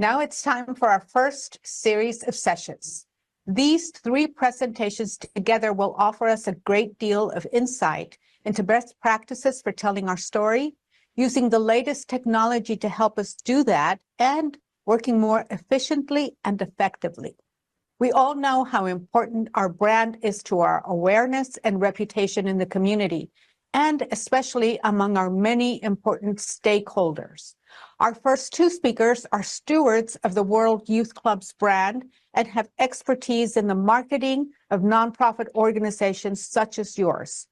Now it's time for our first series of sessions. These three presentations together will offer us a great deal of insight into best practices for telling our story, using the latest technology to help us do that, and working more efficiently and effectively. We all know how important our brand is to our awareness and reputation in the community, and especially among our many important stakeholders. Our first two speakers are stewards of the World Youth Club's brand and have expertise in the marketing of nonprofit organizations such as yours.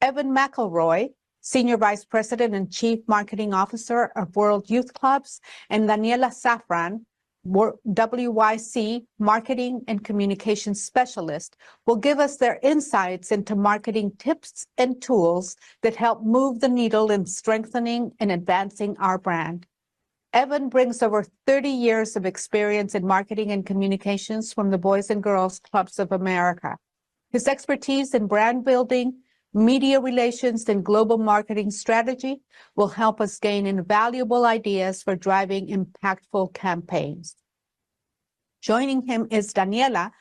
Evan McElroy, Senior Vice President and Chief Marketing Officer of World Youth Clubs, and Daniela Saffran, WYC Marketing and Communications Specialist, will give us their insights into marketing tips and tools that help move the needle in strengthening and advancing our brand. Evan brings over 30 years of experience in marketing and communications from the Boys and Girls Clubs of America. His expertise in brand building, media relations, and global marketing strategy will help us gain invaluable ideas for driving impactful campaigns. Joining him is Daniela,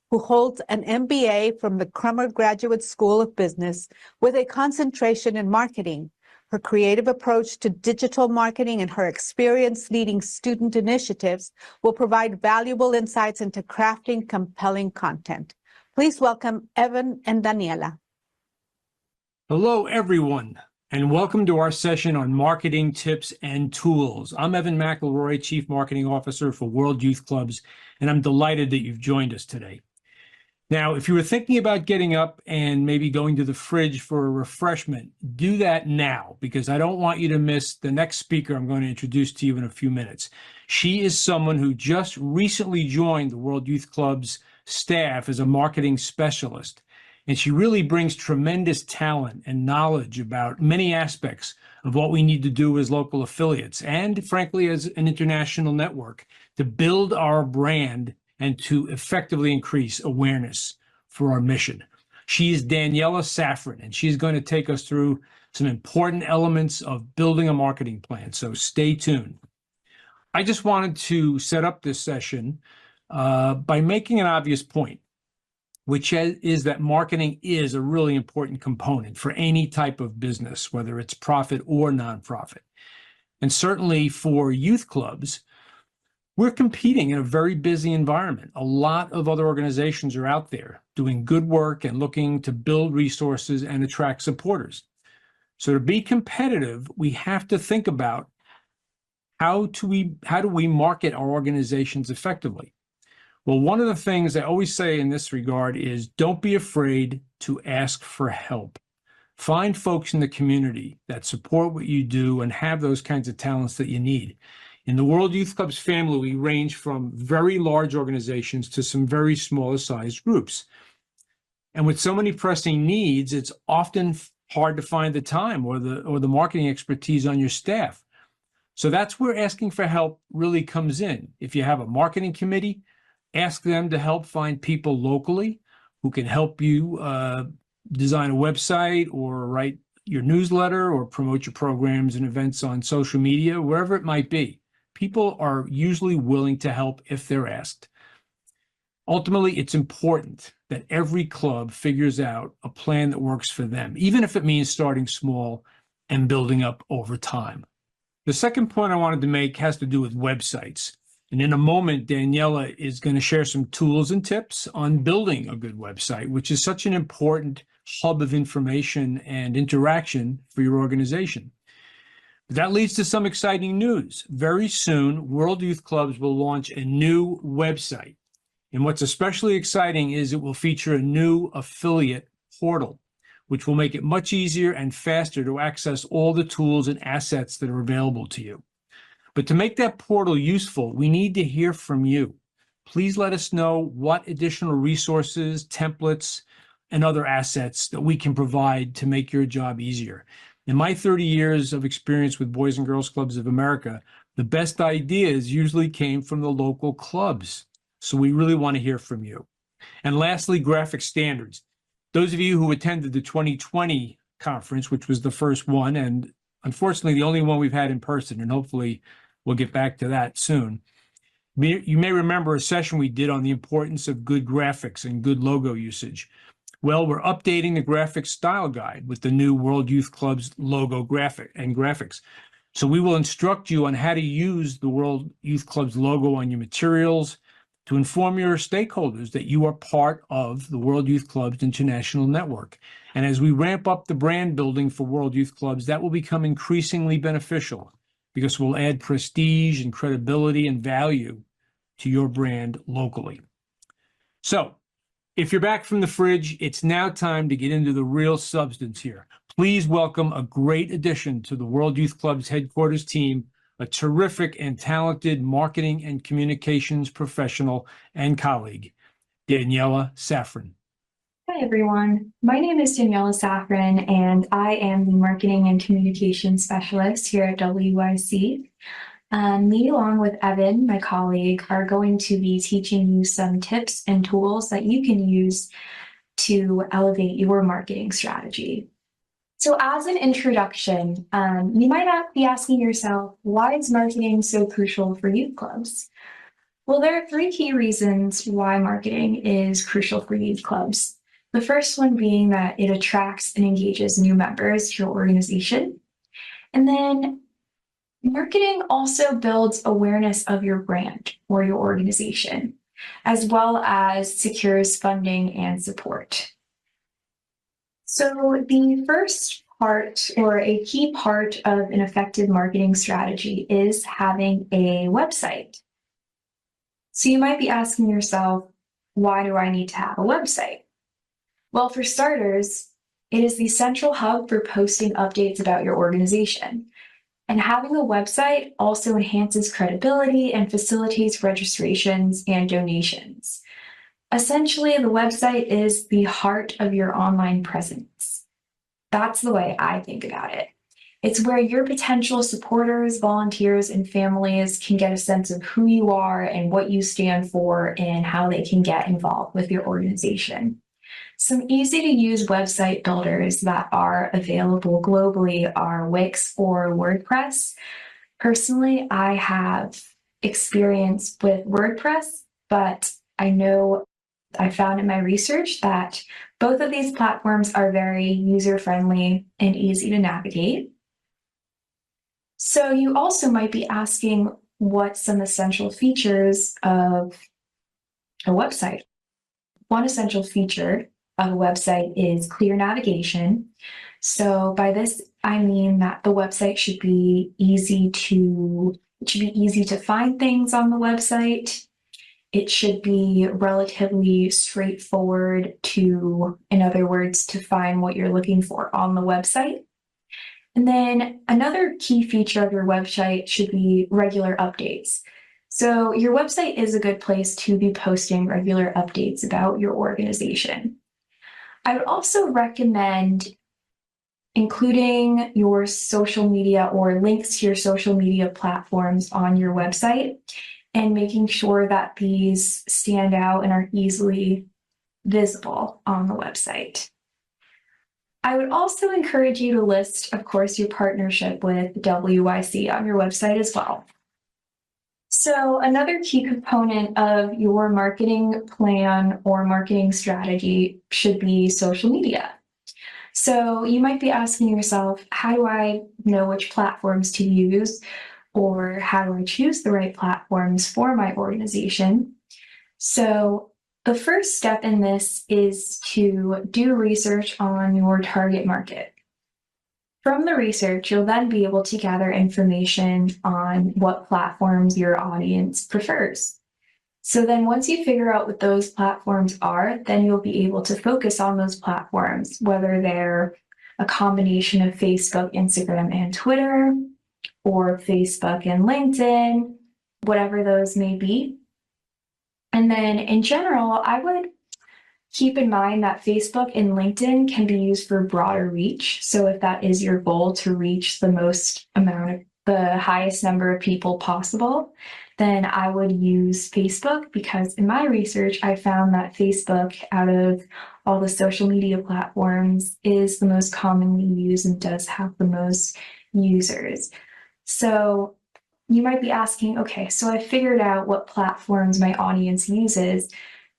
who holds an MBA from the Crummer Graduate School of Business with a concentration in marketing. Her creative approach to digital marketing and her experience leading student initiatives will provide valuable insights into crafting compelling content. Please welcome Evan and Daniela. Hello, everyone, and welcome to our session on marketing tips and tools. I'm Evan McElroy, Chief Marketing Officer for World Youth Clubs, and I'm delighted that you've joined us today. Now, if you were thinking about getting up and maybe going to the fridge for a refreshment, do that now, because I don't want you to miss the next speaker I'm going to introduce to you in a few minutes. She is someone who just recently joined the World Youth Club's staff as a marketing specialist. And she really brings tremendous talent and knowledge about many aspects of what we need to do as local affiliates and, frankly, as an international network to build our brand and to effectively increase awareness for our mission. She is Daniela Saffran, and she's going to take us through some important elements of building a marketing plan. So stay tuned. I just wanted to set up this session by making an obvious point, which is that marketing is a really important component for any type of business, whether it's profit or nonprofit. And certainly for youth clubs, we're competing in a very busy environment. A lot of other organizations are out there doing good work and looking to build resources and attract supporters. So to be competitive, we have to think about how do we market our organizations effectively? Well, one of the things I always say in this regard is don't be afraid to ask for help. Find folks in the community that support what you do and have those kinds of talents that you need. In the World Youth Club's family, we range from very large organizations to some very smaller sized groups. And with so many pressing needs, it's often hard to find the time or the marketing expertise on your staff. So that's where asking for help really comes in. If you have a marketing committee, ask them to help find people locally who can help you design a website or write your newsletter or promote your programs and events on social media, wherever it might be. People are usually willing to help if they're asked. Ultimately, it's important that every club figures out a plan that works for them, even if it means starting small and building up over time. The second point I wanted to make has to do with websites. And in a moment, Daniela is going to share some tools and tips on building a good website, which is such an important hub of information and interaction for your organization. That leads to some exciting news. Very soon, World Youth Clubs will launch a new website. And what's especially exciting is it will feature a new affiliate portal, which will make it much easier and faster to access all the tools and assets that are available to you. But to make that portal useful, we need to hear from you. Please let us know what additional resources, templates, and other assets that we can provide to make your job easier. In my 30 years of experience with Boys and Girls Clubs of America, the best ideas usually came from the local clubs. So we really want to hear from you. And lastly, graphic standards. Those of you who attended the 2020 conference, which was the first one, and unfortunately the only one we've had in person, and hopefully we'll get back to that soon. You may remember a session we did on the importance of good graphics and good logo usage. Well, we're updating the graphics style guide with the new World Youth Club's logo graphics. So we will instruct you on how to use the World Youth Club's logo on your materials to inform your stakeholders that you are part of the World Youth Club's international network. And as we ramp up the brand building for World Youth Clubs, that will become increasingly beneficial because we'll add prestige and credibility and value to your brand locally. So, if you're back from the fridge, it's now time to get into the real substance here. Please welcome a great addition to the World Youth Club's headquarters team, a terrific and talented marketing and communications professional and colleague, Daniela Saffran. Hi, everyone. My name is Daniela Saffran, and I am the Marketing and Communications Specialist here at WYC. Me, along with Evan, my colleague, are going to be teaching you some tips and tools that you can use to elevate your marketing strategy. So as an introduction, you might be asking yourself, why is marketing so crucial for youth clubs? Well, there are 3 key reasons why marketing is crucial for youth clubs. The first one being that it attracts and engages new members to your organization. And then marketing also builds awareness of your brand or your organization, as well as secures funding and support. So the first part, or a key part of an effective marketing strategy, is having a website. So you might be asking yourself, why do I need to have a website? Well, for starters, it is the central hub for posting updates about your organization. And having a website also enhances credibility and facilitates registrations and donations. Essentially, the website is the heart of your online presence. That's the way I think about it. It's where your potential supporters, volunteers, and families can get a sense of who you are and what you stand for and how they can get involved with your organization. Some easy-to-use website builders that are available globally are Wix or WordPress. Personally, I have experience with WordPress, but I found in my research that both of these platforms are very user-friendly and easy to navigate. So you also might be asking what some essential features of a website. One essential feature of a website is clear navigation. So by this, I mean that the website should be easy to find things on the website. It should be relatively straightforward in other words, to find what you're looking for on the website. And then another key feature of your website should be regular updates. So your website is a good place to be posting regular updates about your organization. I would also recommend including your social media or links to your social media platforms on your website and making sure that these stand out and are easily visible on the website. I would also encourage you to list, of course, your partnership with WYC on your website as well. So another key component of your marketing plan or marketing strategy should be social media. So you might be asking yourself, how do I know which platforms to use, or how do I choose the right platforms for my organization? So the first step in this is to do research on your target market. From the research, you'll then be able to gather information on what platforms your audience prefers. So then once you figure out what those platforms are, then you'll be able to focus on those platforms, whether they're a combination of Facebook, Instagram, and Twitter, or Facebook and LinkedIn, whatever those may be. And then in general, I would keep in mind that Facebook and LinkedIn can be used for broader reach. So if that is your goal, to reach the highest number of people possible, then I would use Facebook, because in my research, I found that Facebook, out of all the social media platforms, is the most commonly used and does have the most users. So you might be asking, okay, so I figured out what platforms my audience uses.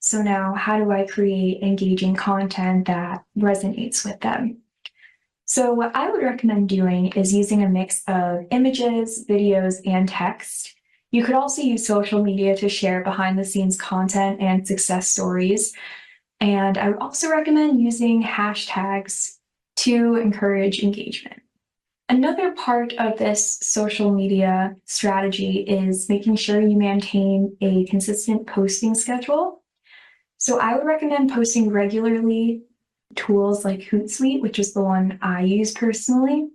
So now how do I create engaging content that resonates with them? So what I would recommend doing is using a mix of images, videos, and text. You could also use social media to share behind the scenes content and success stories. And I would also recommend using hashtags to encourage engagement. Another part of this social media strategy is making sure you maintain a consistent posting schedule. So I would recommend posting regularly tools like Hootsuite, which is the one I use personally.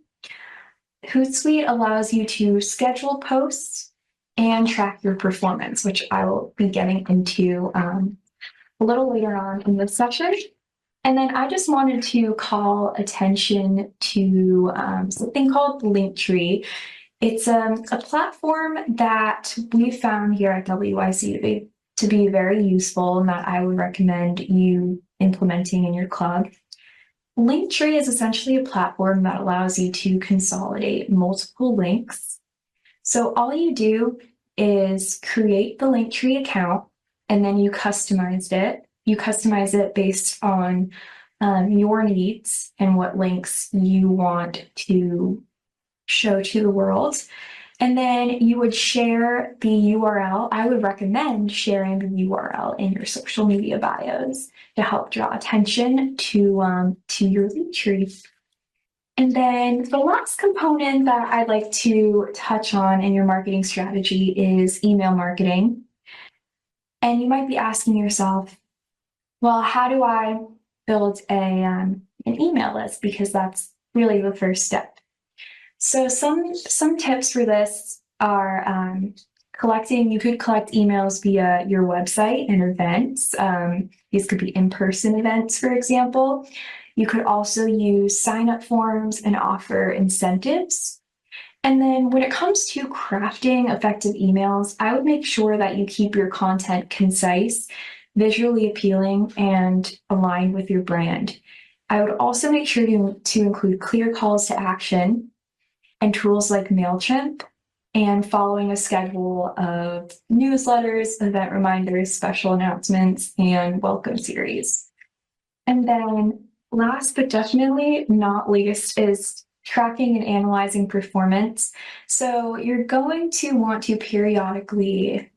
Hootsuite allows you to schedule posts and track your performance, which I will be getting into a little later on in this session. And then I just wanted to call attention to something called Linktree. It's a platform that we found here at WIC to be very useful and that I would recommend you implementing in your club. Linktree is essentially a platform that allows you to consolidate multiple links. So all you do is create the Linktree account and then you customize it. You customize it based on your needs and what links you want to show to the world. And then you would share the URL. I would recommend sharing the URL in your social media bios to help draw attention to your Linktree. And then the last component that I'd like to touch on in your marketing strategy is email marketing. And you might be asking yourself, well, how do I build an email list? Because that's really the first step. So some tips for this are you could collect emails via your website and events. These could be in-person events, for example. You could also use sign-up forms and offer incentives. And then when it comes to crafting effective emails, I would make sure that you keep your content concise, visually appealing, and aligned with your brand. I would also make sure to include clear calls to action and tools like MailChimp, and following a schedule of newsletters, event reminders, special announcements, and welcome series. And then last but definitely not least is tracking and analyzing performance. So you're going to want to periodically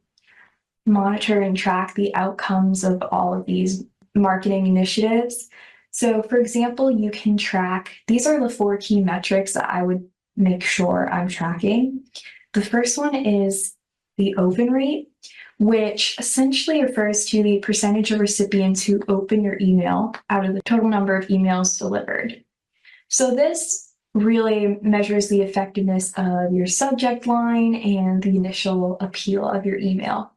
monitor and track the outcomes of all of these marketing initiatives. So for example, you can track, these are the 4 key metrics that I would make sure I'm tracking. The first one is the open rate, which essentially refers to the percentage of recipients who open your email out of the total number of emails delivered. So this really measures the effectiveness of your subject line and the initial appeal of your email.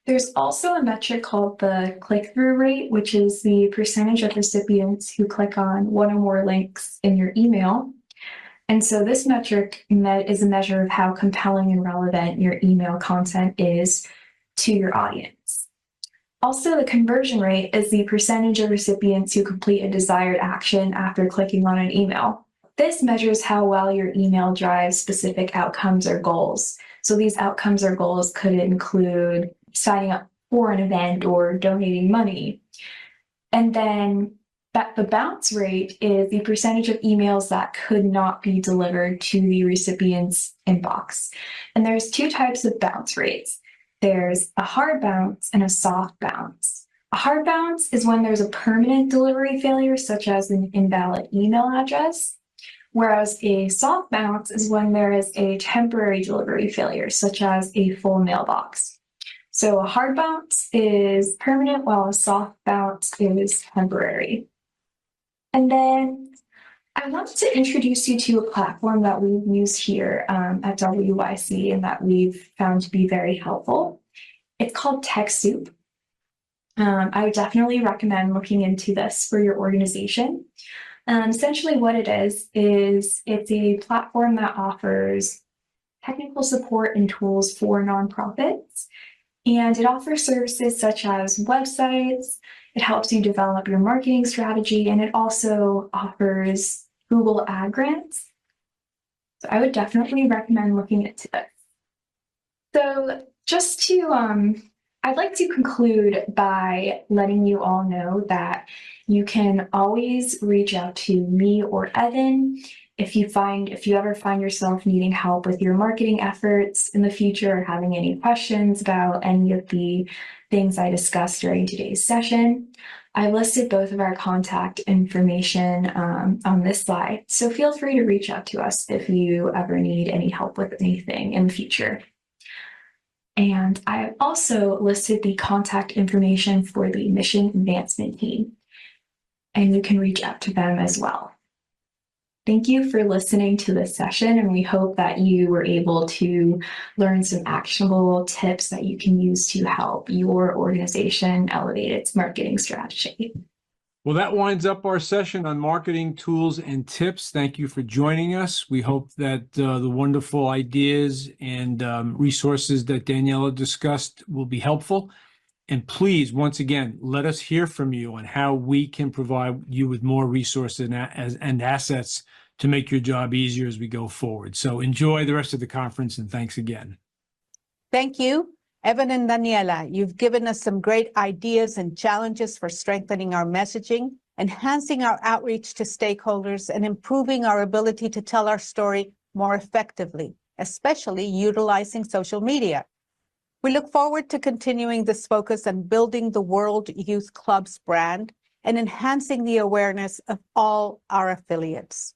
There's also a metric called the click-through rate, which is the percentage of recipients who click on one or more links in your email. And so this metric is a measure of how compelling and relevant your email content is to your audience. Also, the conversion rate is the percentage of recipients who complete a desired action after clicking on an email. This measures how well your email drives specific outcomes or goals. So these outcomes or goals could include signing up for an event or donating money. And then the bounce rate is the percentage of emails that could not be delivered to the recipient's inbox. And there's 2 types of bounce rates. There's a hard bounce and a soft bounce. A hard bounce is when there's a permanent delivery failure, such as an invalid email address, whereas a soft bounce is when there is a temporary delivery failure, such as a full mailbox. So a hard bounce is permanent, while a soft bounce is temporary. And then I want to introduce you to a platform that we've used here at WIC and that we've found to be very helpful. It's called TechSoup. I would definitely recommend looking into this for your organization. Essentially what it is it's a platform that offers technical support and tools for nonprofits. And it offers services such as websites. It helps you develop your marketing strategy, and it also offers Google ad grants. So I would definitely recommend looking into this. So just to, I'd like to conclude by letting you all know that you can always reach out to me or Evan if you ever find yourself needing help with your marketing efforts in the future or having any questions about any of the things I discussed during today's session. I listed both of our contact information on this slide, so feel free to reach out to us if you ever need any help with anything in the future. And I have also listed the contact information for the mission advancement team, and you can reach out to them as well. Thank you for listening to this session, and we hope that you were able to learn some actionable tips that you can use to help your organization elevate its marketing strategy. Well, that winds up our session on marketing tools and tips. Thank you for joining us. We hope that the wonderful ideas and resources that Daniela discussed will be helpful. And please, once again, let us hear from you on how we can provide you with more resources and assets to make your job easier as we go forward. So enjoy the rest of the conference, and thanks again. Thank you, Evan and Daniela. You've given us some great ideas and challenges for strengthening our messaging, enhancing our outreach to stakeholders, and improving our ability to tell our story more effectively, especially utilizing social media. We look forward to continuing this focus on building the World Youth Club's brand and enhancing the awareness of all our affiliates.